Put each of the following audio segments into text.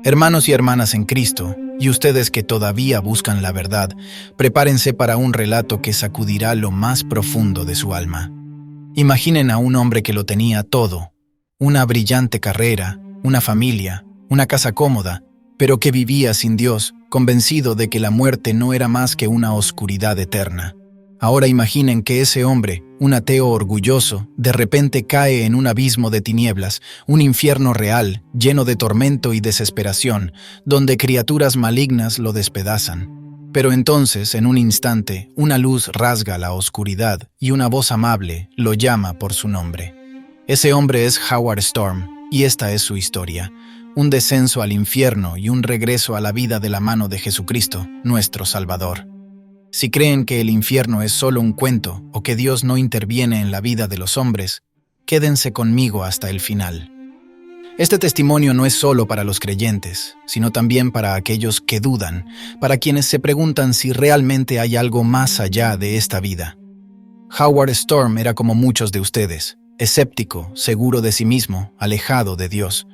Hermanos y hermanas en Cristo, y ustedes que todavía buscan la verdad, prepárense para un relato que sacudirá lo más profundo de su alma. Imaginen a un hombre que lo tenía todo, una brillante carrera, una familia, una casa cómoda, pero que vivía sin Dios, convencido de que la muerte no era más que una oscuridad eterna. Ahora imaginen que ese hombre, un ateo orgulloso, de repente cae en un abismo de tinieblas, un infierno real, lleno de tormento y desesperación, donde criaturas malignas lo despedazan. Pero entonces, en un instante, una luz rasga la oscuridad y una voz amable lo llama por su nombre. Ese hombre es Howard Storm, y esta es su historia. Un descenso al infierno y un regreso a la vida de la mano de Jesucristo, nuestro Salvador. Si creen que el infierno es solo un cuento o que Dios no interviene en la vida de los hombres, quédense conmigo hasta el final. Este testimonio no es solo para los creyentes, sino también para aquellos que dudan, para quienes se preguntan si realmente hay algo más allá de esta vida. Howard Storm era como muchos de ustedes, escéptico, seguro de sí mismo, alejado de Dios.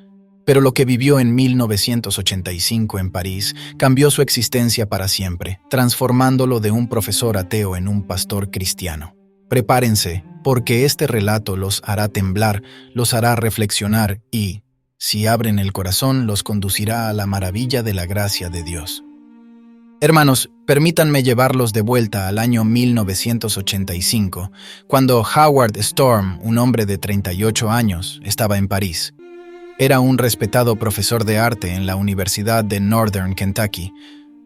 Pero lo que vivió en 1985 en París cambió su existencia para siempre, transformándolo de un profesor ateo en un pastor cristiano. Prepárense, porque este relato los hará temblar, los hará reflexionar y, si abren el corazón, los conducirá a la maravilla de la gracia de Dios. Hermanos, permítanme llevarlos de vuelta al año 1985, cuando Howard Storm, un hombre de 38 años, estaba en París. Era un respetado profesor de arte en la Universidad de Northern Kentucky,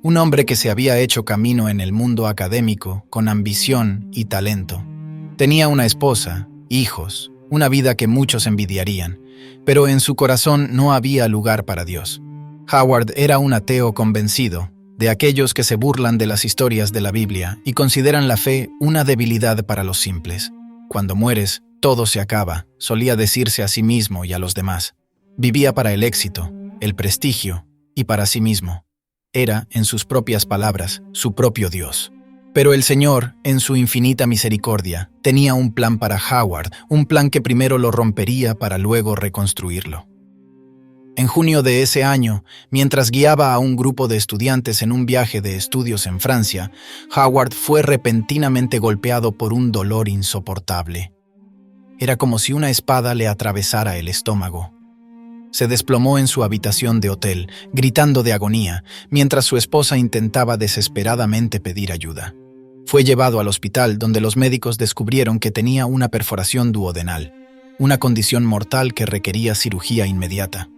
un hombre que se había hecho camino en el mundo académico con ambición y talento. Tenía una esposa, hijos, una vida que muchos envidiarían, pero en su corazón no había lugar para Dios. Howard era un ateo convencido, de aquellos que se burlan de las historias de la Biblia y consideran la fe una debilidad para los simples. Cuando mueres, todo se acaba, solía decirse a sí mismo y a los demás. Vivía para el éxito, el prestigio y para sí mismo. Era, en sus propias palabras, su propio Dios. Pero el Señor, en su infinita misericordia, tenía un plan para Howard, un plan que primero lo rompería para luego reconstruirlo. En junio de ese año, mientras guiaba a un grupo de estudiantes en un viaje de estudios en Francia, Howard fue repentinamente golpeado por un dolor insoportable. Era como si una espada le atravesara el estómago. Se desplomó en su habitación de hotel, gritando de agonía, mientras su esposa intentaba desesperadamente pedir ayuda. Fue llevado al hospital, donde los médicos descubrieron que tenía una perforación duodenal, una condición mortal que requería cirugía inmediata.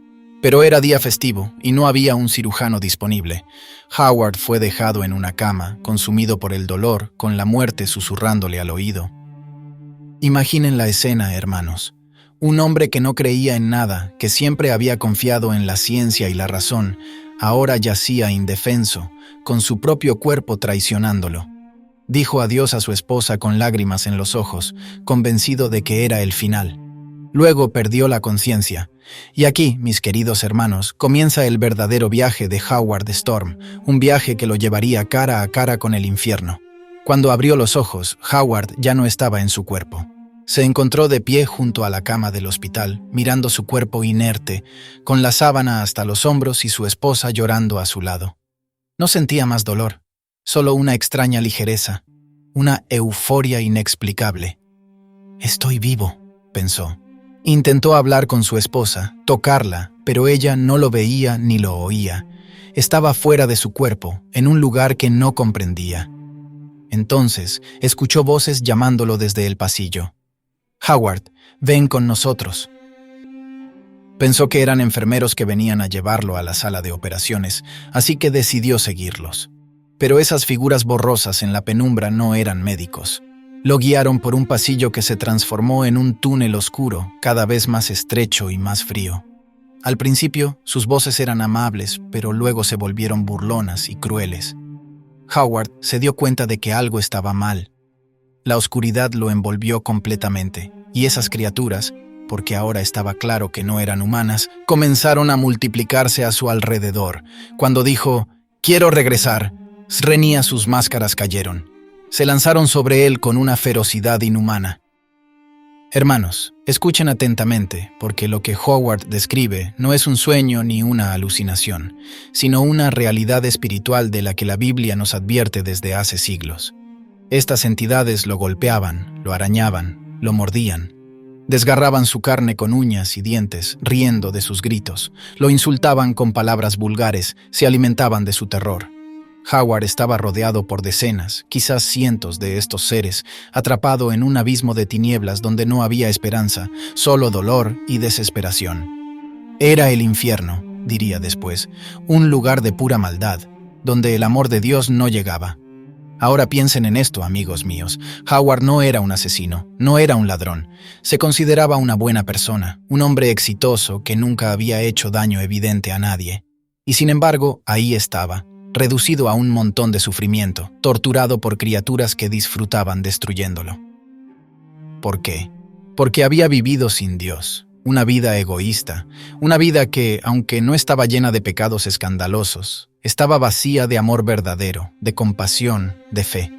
Pero era día festivo y no había un cirujano disponible. Howard fue dejado en una cama, consumido por el dolor, con la muerte susurrándole al oído. Imaginen la escena, hermanos. Un hombre que no creía en nada, que siempre había confiado en la ciencia y la razón, ahora yacía indefenso, con su propio cuerpo traicionándolo. Dijo adiós a su esposa con lágrimas en los ojos, convencido de que era el final. Luego perdió la conciencia. Y aquí, mis queridos hermanos, comienza el verdadero viaje de Howard Storm, un viaje que lo llevaría cara a cara con el infierno. Cuando abrió los ojos, Howard ya no estaba en su cuerpo. Se encontró de pie junto a la cama del hospital, mirando su cuerpo inerte, con la sábana hasta los hombros y su esposa llorando a su lado. No sentía más dolor, solo una extraña ligereza, una euforia inexplicable. «Estoy vivo», pensó. Intentó hablar con su esposa, tocarla, pero ella no lo veía ni lo oía. Estaba fuera de su cuerpo, en un lugar que no comprendía. Entonces, escuchó voces llamándolo desde el pasillo. «Howard, ven con nosotros». Pensó que eran enfermeros que venían a llevarlo a la sala de operaciones, así que decidió seguirlos. Pero esas figuras borrosas en la penumbra no eran médicos. Lo guiaron por un pasillo que se transformó en un túnel oscuro, cada vez más estrecho y más frío. Al principio, sus voces eran amables, pero luego se volvieron burlonas y crueles. Howard se dio cuenta de que algo estaba mal. La oscuridad lo envolvió completamente, y esas criaturas, porque ahora estaba claro que no eran humanas, comenzaron a multiplicarse a su alrededor. Cuando dijo, «Quiero regresar», Srenia sus máscaras cayeron. Se lanzaron sobre él con una ferocidad inhumana. Hermanos, escuchen atentamente, porque lo que Howard describe no es un sueño ni una alucinación, sino una realidad espiritual de la que la Biblia nos advierte desde hace siglos. Estas entidades lo golpeaban, lo arañaban, lo mordían. Desgarraban su carne con uñas y dientes, riendo de sus gritos. Lo insultaban con palabras vulgares, se alimentaban de su terror. Howard estaba rodeado por decenas, quizás cientos de estos seres, atrapado en un abismo de tinieblas donde no había esperanza, solo dolor y desesperación. Era el infierno, diría después, un lugar de pura maldad, donde el amor de Dios no llegaba. Ahora piensen en esto, amigos míos. Howard no era un asesino, no era un ladrón. Se consideraba una buena persona, un hombre exitoso que nunca había hecho daño evidente a nadie. Y sin embargo, ahí estaba, reducido a un montón de sufrimiento, torturado por criaturas que disfrutaban destruyéndolo. ¿Por qué? Porque había vivido sin Dios, una vida egoísta, una vida que, aunque no estaba llena de pecados escandalosos, estaba vacía de amor verdadero, de compasión, de fe.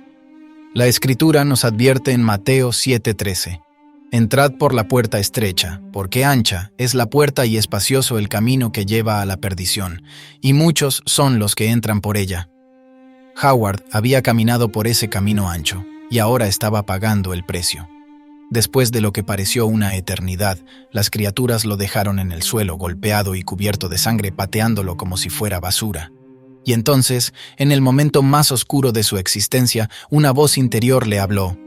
La Escritura nos advierte en Mateo 7:13: «Entrad por la puerta estrecha, porque ancha es la puerta y espacioso el camino que lleva a la perdición, y muchos son los que entran por ella». Howard había caminado por ese camino ancho, y ahora estaba pagando el precio. Después de lo que pareció una eternidad, las criaturas lo dejaron en el suelo, golpeado y cubierto de sangre, pateándolo como si fuera basura. Y entonces, en el momento más oscuro de su existencia, una voz interior le habló.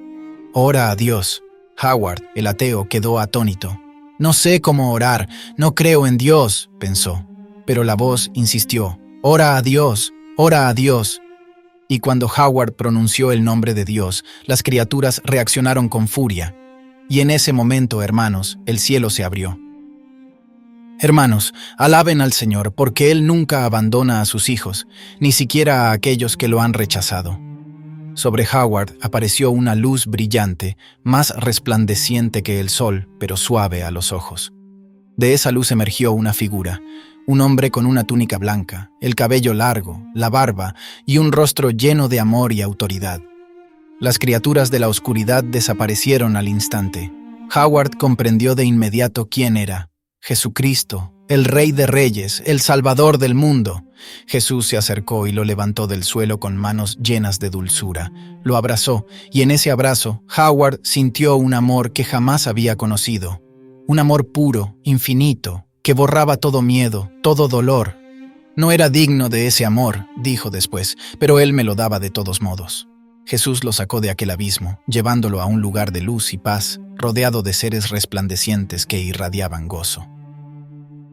«Ora a Dios». Howard, el ateo, quedó atónito. «No sé cómo orar, no creo en Dios», pensó. Pero la voz insistió. «Ora a Dios, ora a Dios». Y cuando Howard pronunció el nombre de Dios, las criaturas reaccionaron con furia. Y en ese momento, hermanos, el cielo se abrió. Hermanos, alaben al Señor, porque Él nunca abandona a sus hijos, ni siquiera a aquellos que lo han rechazado. Sobre Howard apareció una luz brillante, más resplandeciente que el sol, pero suave a los ojos. De esa luz emergió una figura, un hombre con una túnica blanca, el cabello largo, la barba y un rostro lleno de amor y autoridad. Las criaturas de la oscuridad desaparecieron al instante. Howard comprendió de inmediato quién era. Jesucristo, el Rey de Reyes, el Salvador del mundo. Jesús se acercó y lo levantó del suelo con manos llenas de dulzura. Lo abrazó, y en ese abrazo, Howard sintió un amor que jamás había conocido. Un amor puro, infinito, que borraba todo miedo, todo dolor. «No era digno de ese amor», dijo después, «pero Él me lo daba de todos modos». Jesús lo sacó de aquel abismo, llevándolo a un lugar de luz y paz, rodeado de seres resplandecientes que irradiaban gozo.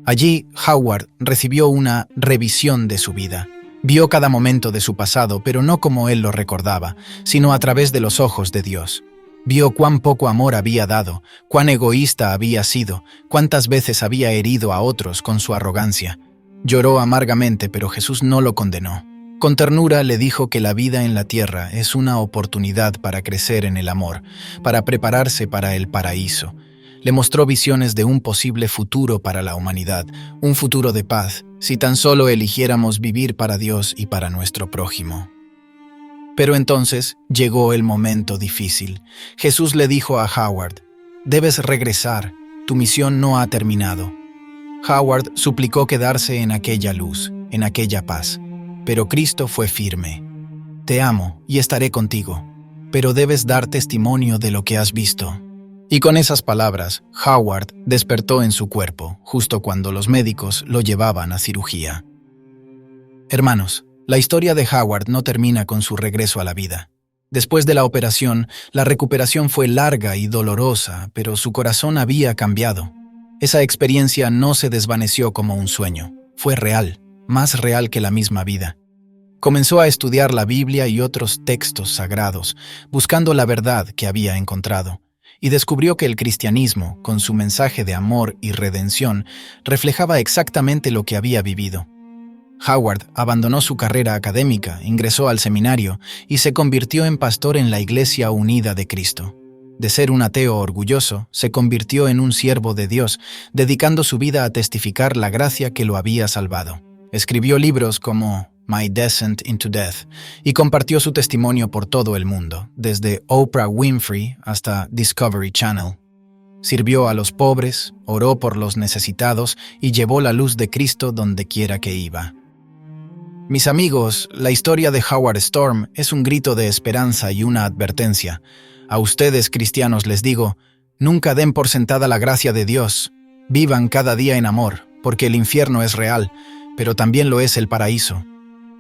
Allí, Howard recibió una revisión de su vida. Vio cada momento de su pasado, pero no como él lo recordaba, sino a través de los ojos de Dios. Vio cuán poco amor había dado, cuán egoísta había sido, cuántas veces había herido a otros con su arrogancia. Lloró amargamente, pero Jesús no lo condenó. Con ternura le dijo que la vida en la tierra es una oportunidad para crecer en el amor, para prepararse para el paraíso. Le mostró visiones de un posible futuro para la humanidad, un futuro de paz, si tan solo eligiéramos vivir para Dios y para nuestro prójimo. Pero entonces llegó el momento difícil. Jesús le dijo a Howard: «Debes regresar, tu misión no ha terminado». Howard suplicó quedarse en aquella luz, en aquella paz. Pero Cristo fue firme. «Te amo y estaré contigo, pero debes dar testimonio de lo que has visto». Y con esas palabras, Howard despertó en su cuerpo, justo cuando los médicos lo llevaban a cirugía. Hermanos, la historia de Howard no termina con su regreso a la vida. Después de la operación, la recuperación fue larga y dolorosa, pero su corazón había cambiado. Esa experiencia no se desvaneció como un sueño, fue real, más real que la misma vida. Comenzó a estudiar la Biblia y otros textos sagrados, buscando la verdad que había encontrado, y descubrió que el cristianismo, con su mensaje de amor y redención, reflejaba exactamente lo que había vivido. Howard abandonó su carrera académica, ingresó al seminario y se convirtió en pastor en la Iglesia Unida de Cristo. De ser un ateo orgulloso, se convirtió en un siervo de Dios, dedicando su vida a testificar la gracia que lo había salvado. Escribió libros como My Descent into Death y compartió su testimonio por todo el mundo, desde Oprah Winfrey hasta Discovery Channel. Sirvió a los pobres, oró por los necesitados y llevó la luz de Cristo donde quiera que iba. Mis amigos, la historia de Howard Storm es un grito de esperanza y una advertencia. A ustedes, cristianos, les digo, nunca den por sentada la gracia de Dios. Vivan cada día en amor, porque el infierno es real, pero también lo es el paraíso.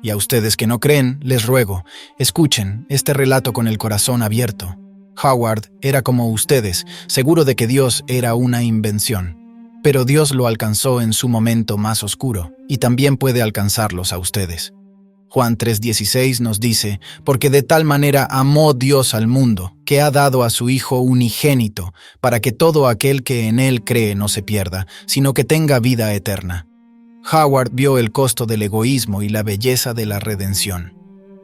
Y a ustedes que no creen, les ruego, escuchen este relato con el corazón abierto. Howard era como ustedes, seguro de que Dios era una invención. Pero Dios lo alcanzó en su momento más oscuro, y también puede alcanzarlos a ustedes. Juan 3:16 nos dice, porque de tal manera amó Dios al mundo, que ha dado a su Hijo unigénito, para que todo aquel que en Él cree no se pierda, sino que tenga vida eterna. Howard vio el costo del egoísmo y la belleza de la redención.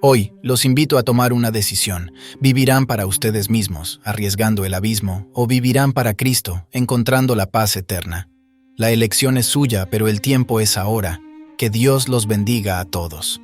Hoy los invito a tomar una decisión. ¿Vivirán para ustedes mismos, arriesgando el abismo, o vivirán para Cristo, encontrando la paz eterna? La elección es suya, pero el tiempo es ahora. Que Dios los bendiga a todos.